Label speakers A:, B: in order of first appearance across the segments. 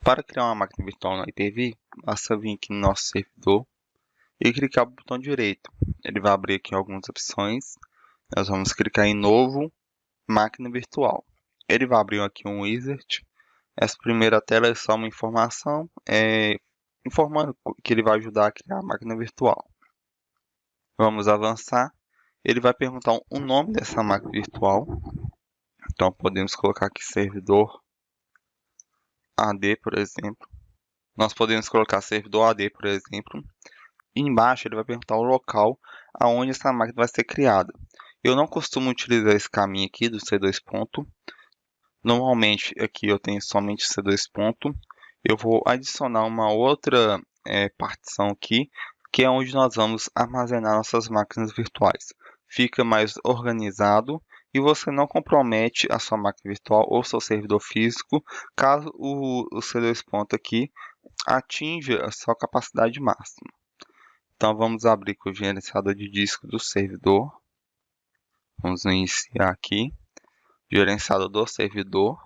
A: Para criar uma máquina virtual no Hyper-V, basta vir aqui no nosso servidor e clicar no botão direito. Ele vai abrir aqui algumas opções. Nós vamos clicar em Novo, Máquina Virtual. Ele vai abrir aqui um wizard. Essa primeira tela é só uma informação, informando que ele vai ajudar a criar a máquina virtual. Vamos avançar. Ele vai perguntar o nome dessa máquina virtual. Então podemos colocar aqui servidor AD, por exemplo. Nós podemos colocar servidor AD, por exemplo. E embaixo ele vai perguntar o local aonde essa máquina vai ser criada. Eu não costumo utilizar esse caminho aqui do C2 ponto. Normalmente aqui eu tenho somente C2 ponto. Eu vou adicionar uma outra partição aqui, que é onde nós vamos armazenar nossas máquinas virtuais. Fica mais organizado e você não compromete a sua máquina virtual ou seu servidor físico, caso o C2 ponto aqui atinja a sua capacidade máxima. Então vamos abrir com o gerenciador de disco do servidor. Vamos iniciar aqui. Gerenciador do servidor.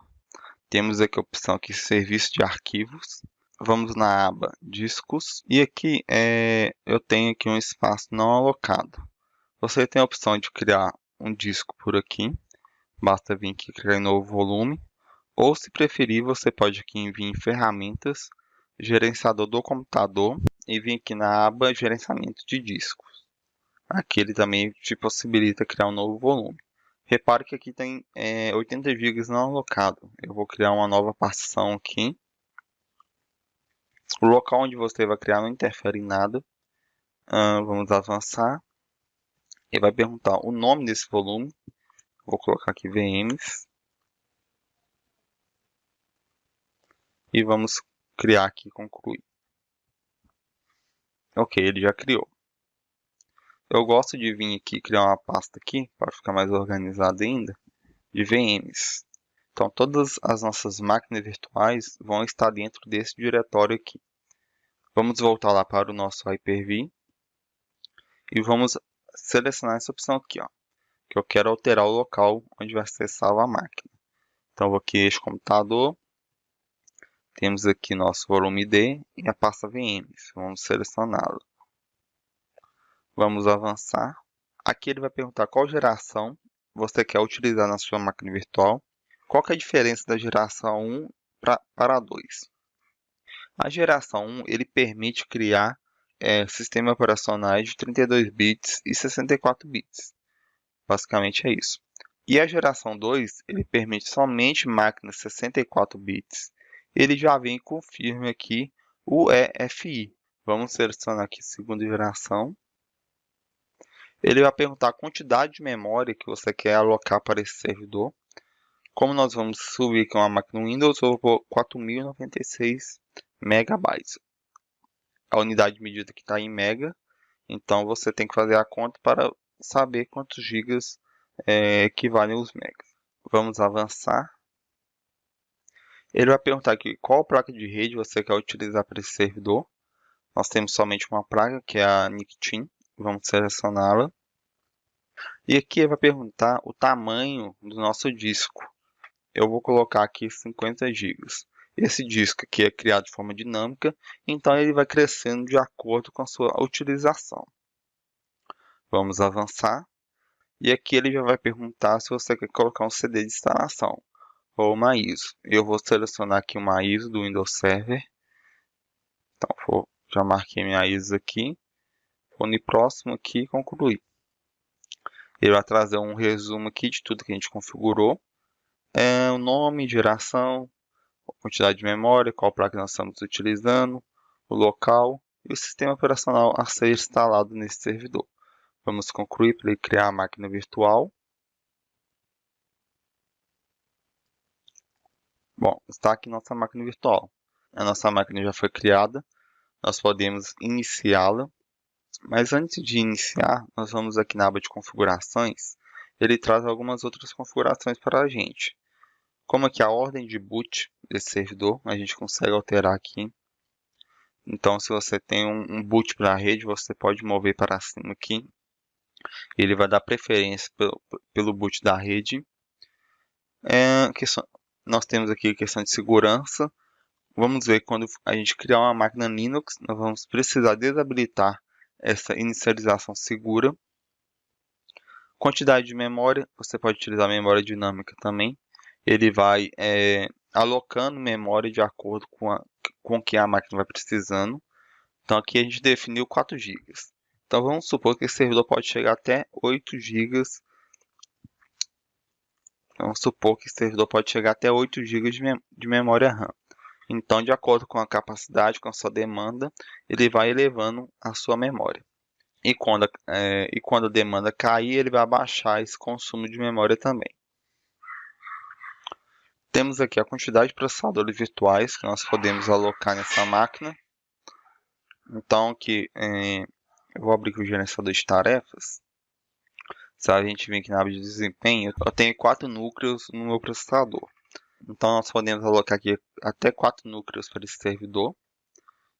A: Temos aqui a opção aqui, serviço de arquivos. Vamos na aba discos. E aqui eu tenho aqui um espaço não alocado. Você tem a opção de criar um disco por aqui. Basta vir aqui criar em novo volume. Ou se preferir, você pode aqui vir em ferramentas, gerenciador do computador e vir aqui na aba gerenciamento de discos. Aqui ele também te possibilita criar um novo volume. Repare que aqui tem 80 GB não alocado. Eu vou criar uma nova partição aqui. O local onde você vai criar não interfere em nada. Vamos avançar. Ele vai perguntar o nome desse volume. Vou colocar aqui VMs. E vamos criar aqui concluir. Ok, ele já criou. Eu gosto de vir aqui criar uma pasta aqui, para ficar mais organizado ainda, de VMs. Então todas as nossas máquinas virtuais vão estar dentro desse diretório aqui. Vamos voltar lá para o nosso Hyper-V e vamos selecionar essa opção aqui, ó, que eu quero alterar o local onde vai ser salva a máquina. Então vou aqui este computador, temos aqui nosso volume D e a pasta VMs. Vamos selecioná-lo. Vamos avançar. Aqui ele vai perguntar qual geração você quer utilizar na sua máquina virtual. Qual que é a diferença da geração 1 para a 2? A geração 1 ele permite criar sistemas operacionais de 32 bits e 64 bits. Basicamente é isso. E a geração 2 ele permite somente máquinas 64 bits. Ele já vem com firme aqui o EFI. Vamos selecionar aqui segunda geração. Ele vai perguntar a quantidade de memória que você quer alocar para esse servidor. Como nós vamos subir aqui uma máquina Windows, eu vou 4096 megabytes. A unidade de medida que está em mega, então você tem que fazer a conta para saber quantos gigas equivalem os megas. Vamos avançar. Ele vai perguntar aqui qual placa de rede você quer utilizar para esse servidor. Nós temos somente uma placa, que é a Nicteam. Vamos selecioná-la. E aqui ele vai perguntar o tamanho do nosso disco. Eu vou colocar aqui 50 GB. Esse disco aqui é criado de forma dinâmica, então ele vai crescendo de acordo com a sua utilização. Vamos avançar. E aqui ele já vai perguntar se você quer colocar um CD de instalação ou uma ISO. Eu vou selecionar aqui uma ISO do Windows Server. Então, já marquei minha ISO aqui. Vou no próximo aqui e concluir. Ele vai trazer um resumo aqui de tudo que a gente configurou. O nome, geração, a quantidade de memória, qual placa nós estamos utilizando, o local e o sistema operacional a ser instalado nesse servidor. Vamos concluir para ele criar a máquina virtual. Bom, está aqui nossa máquina virtual. A nossa máquina já foi criada, nós podemos iniciá-la. Mas antes de iniciar, nós vamos aqui na aba de configurações. Ele traz algumas outras configurações para a gente. Como aqui a ordem de boot desse servidor, a gente consegue alterar aqui. Então, se você tem um boot para a rede, você pode mover para cima aqui. Ele vai dar preferência pelo boot da rede. Nós temos aqui a questão de segurança. Vamos ver quando a gente criar uma máquina Linux, nós vamos precisar desabilitar essa inicialização segura. Quantidade de memória, você pode utilizar memória dinâmica também. Ele vai alocando memória de acordo com o que a máquina vai precisando. Então aqui a gente definiu 4 GB. Então vamos supor que esse servidor pode chegar até 8 GB. Vamos supor que esse servidor pode chegar até 8 GB de memória RAM. Então, de acordo com a capacidade, com a sua demanda, ele vai elevando a sua memória. E quando a demanda cair, ele vai abaixar esse consumo de memória também. Temos aqui a quantidade de processadores virtuais que nós podemos alocar nessa máquina. Então, aqui, eu vou abrir aqui o gerenciador de tarefas. Se a gente vir aqui na aba de desempenho, eu tenho 4 núcleos no meu processador. Então, nós podemos alocar aqui até 4 núcleos para esse servidor.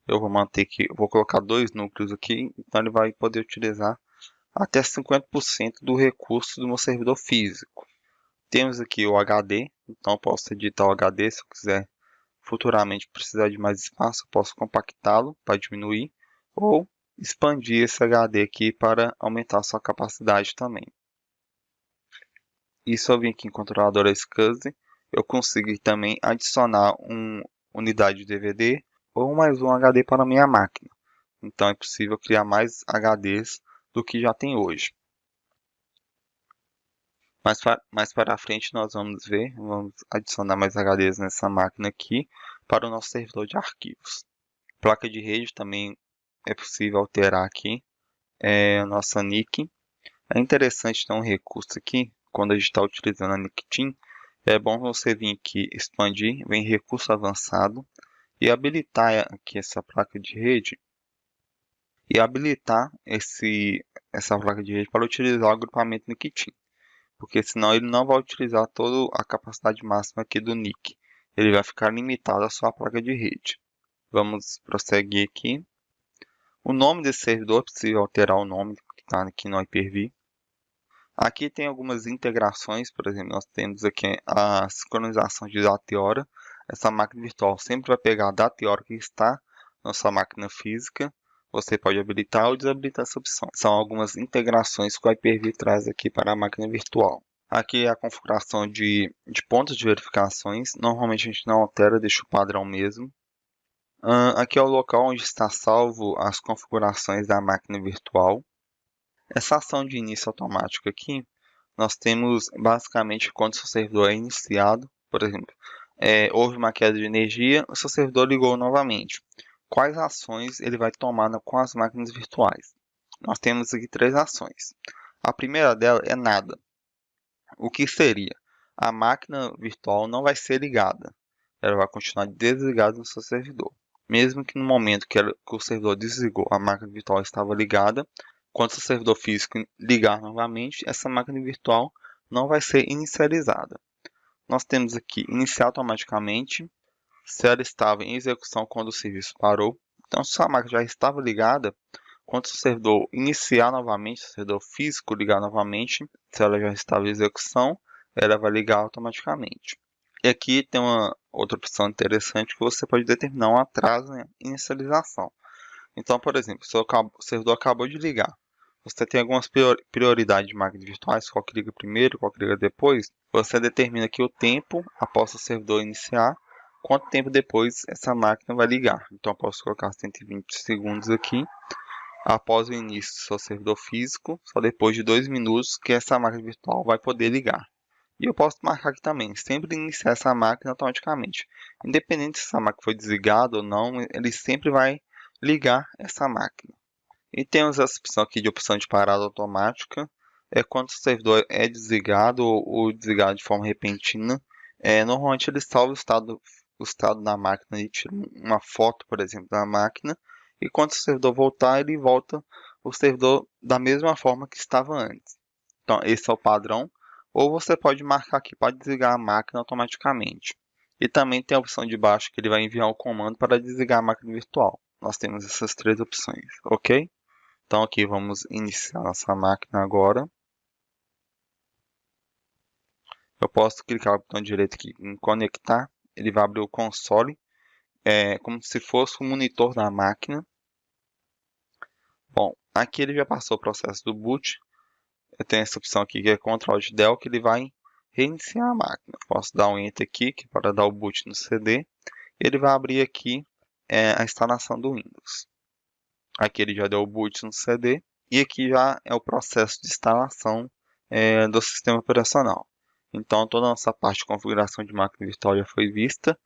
A: Eu vou manter aqui, vou colocar 2 núcleos aqui, então ele vai poder utilizar até 50% do recurso do meu servidor físico. Temos aqui o HD, então eu posso editar o HD se eu quiser futuramente precisar de mais espaço, eu posso compactá-lo para diminuir ou expandir esse HD aqui para aumentar a sua capacidade também. E se eu vir aqui em controlador SCSI, eu consigo também adicionar uma unidade de DVD ou mais um HD para a minha máquina. Então é possível criar mais HDs do que já tem hoje. Mais para frente nós vamos adicionar mais HDs nessa máquina aqui para o nosso servidor de arquivos. Placa de rede também é possível alterar aqui. A nossa NIC. É interessante ter um recurso aqui, quando a gente está utilizando a NIC-TIM, é bom você vir aqui expandir, vem recurso avançado e habilitar aqui essa placa de rede e habilitar essa placa de rede para utilizar o agrupamento NIC-TIM, porque senão ele não vai utilizar toda a capacidade máxima aqui do NIC, ele vai ficar limitado à sua placa de rede. Vamos prosseguir aqui. O nome desse servidor, é possível alterar o nome que está aqui no Hyper-V. Aqui tem algumas integrações, por exemplo, nós temos aqui a sincronização de data e hora. Essa máquina virtual sempre vai pegar a data e hora que está na sua máquina física. Você pode habilitar ou desabilitar essa opção. São algumas integrações que o Hyper-V traz aqui para a máquina virtual. Aqui é a configuração de pontos de verificações. Normalmente a gente não altera, deixa o padrão mesmo. Aqui é o local onde está salvo as configurações da máquina virtual. Essa ação de início automático aqui, nós temos basicamente quando o seu servidor é iniciado, por exemplo, houve uma queda de energia, o seu servidor ligou novamente. Quais ações ele vai tomar com as máquinas virtuais? Nós temos aqui 3 ações. A primeira dela é nada. O que seria? A máquina virtual não vai ser ligada. Ela vai continuar desligada no seu servidor. Mesmo que no momento que o servidor desligou, a máquina virtual estava ligada, quando o servidor físico ligar novamente, essa máquina virtual não vai ser inicializada. Nós temos aqui iniciar automaticamente, se ela estava em execução quando o serviço parou. Então, se a máquina já estava ligada, quando o servidor iniciar novamente, o servidor físico ligar novamente, se ela já estava em execução, ela vai ligar automaticamente. E aqui tem uma outra opção interessante que você pode determinar um atraso na inicialização. Então, por exemplo, o servidor acabou de ligar. Você tem algumas prioridades de máquinas virtuais, qual que liga primeiro, qual que liga depois. Você determina aqui o tempo após o servidor iniciar, quanto tempo depois essa máquina vai ligar. Então, eu posso colocar 120 segundos aqui. Após o início do seu servidor físico, só depois de 2 minutos que essa máquina virtual vai poder ligar. E eu posso marcar aqui também, sempre iniciar essa máquina automaticamente. Independente se essa máquina foi desligada ou não, ele sempre vai ligar essa máquina. E temos essa opção aqui de opção de parada automática. É quando o servidor é desligado ou desligado de forma repentina. Normalmente ele salva o estado da máquina e tira uma foto, por exemplo, da máquina. E quando o servidor voltar, ele volta o servidor da mesma forma que estava antes. Então, esse é o padrão. Ou você pode marcar aqui para desligar a máquina automaticamente. E também tem a opção de baixo que ele vai enviar um comando para desligar a máquina virtual. Nós temos essas 3 opções, ok? Então aqui vamos iniciar nossa máquina agora. Eu posso clicar no botão direito aqui em conectar. Ele vai abrir o console. como se fosse o monitor da máquina. Bom, aqui ele já passou o processo do boot. Eu tenho essa opção aqui que é Ctrl+Del, que ele vai reiniciar a máquina. Posso dar um Enter aqui que para dar o boot no CD. Ele vai abrir aqui a instalação do Windows. Aqui ele já deu o boot no CD. E aqui já é o processo de instalação do sistema operacional. Então toda a nossa parte de configuração de máquina virtual já foi vista.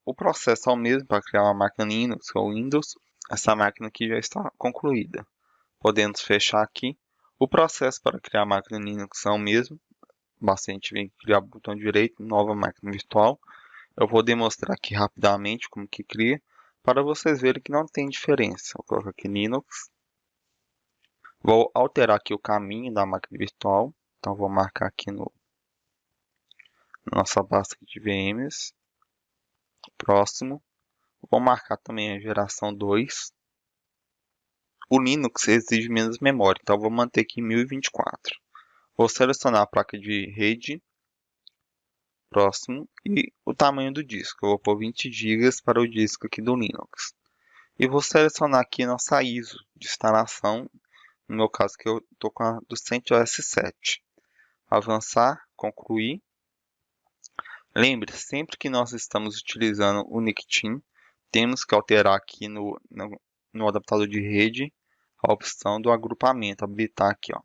A: O processo é o mesmo para criar uma máquina Linux ou Windows. Essa máquina aqui já está concluída. Podemos fechar aqui. O processo para criar a máquina Linux é o mesmo. Basta a gente vir criar o botão direito, nova máquina virtual. Eu vou demonstrar aqui rapidamente como que cria, para vocês verem que não tem diferença. Eu coloco aqui Linux. Vou alterar aqui o caminho da máquina virtual. Então vou marcar aqui na nossa pasta de VMs. Próximo. Vou marcar também a geração 2. O Linux exige menos memória, então vou manter aqui 1024. Vou selecionar a placa de rede. Próximo. E o tamanho do disco. Eu vou pôr 20 GB para o disco aqui do Linux. E vou selecionar aqui nossa ISO de instalação. No meu caso que eu estou com a do CentOS 7. Avançar, concluir. Lembre, sempre que nós estamos utilizando o Nickteam, temos que alterar aqui no adaptador de rede a opção do agrupamento, habilitar aqui, ó.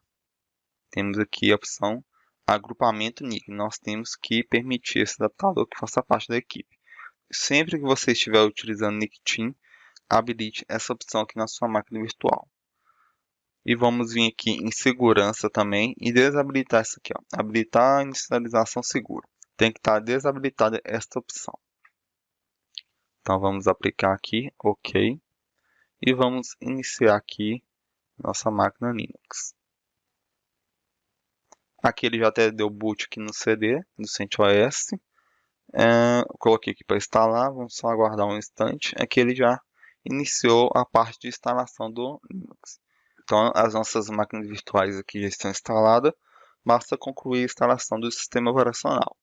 A: Temos aqui a opção agrupamento NIC. Nós temos que permitir esse adaptador que faça parte da equipe. Sempre que você estiver utilizando Nickteam, habilite essa opção aqui na sua máquina virtual. E vamos vir aqui em segurança também e desabilitar essa aqui, ó. Habilitar a inicialização segura. Tem que estar desabilitada esta opção. Então vamos aplicar aqui, OK. E vamos iniciar aqui nossa máquina Linux. Aqui ele já até deu boot aqui no CD do CentOS. Coloquei aqui para instalar, vamos só aguardar um instante. Aqui ele já iniciou a parte de instalação do Linux. Então as nossas máquinas virtuais aqui já estão instaladas. Basta concluir a instalação do sistema operacional.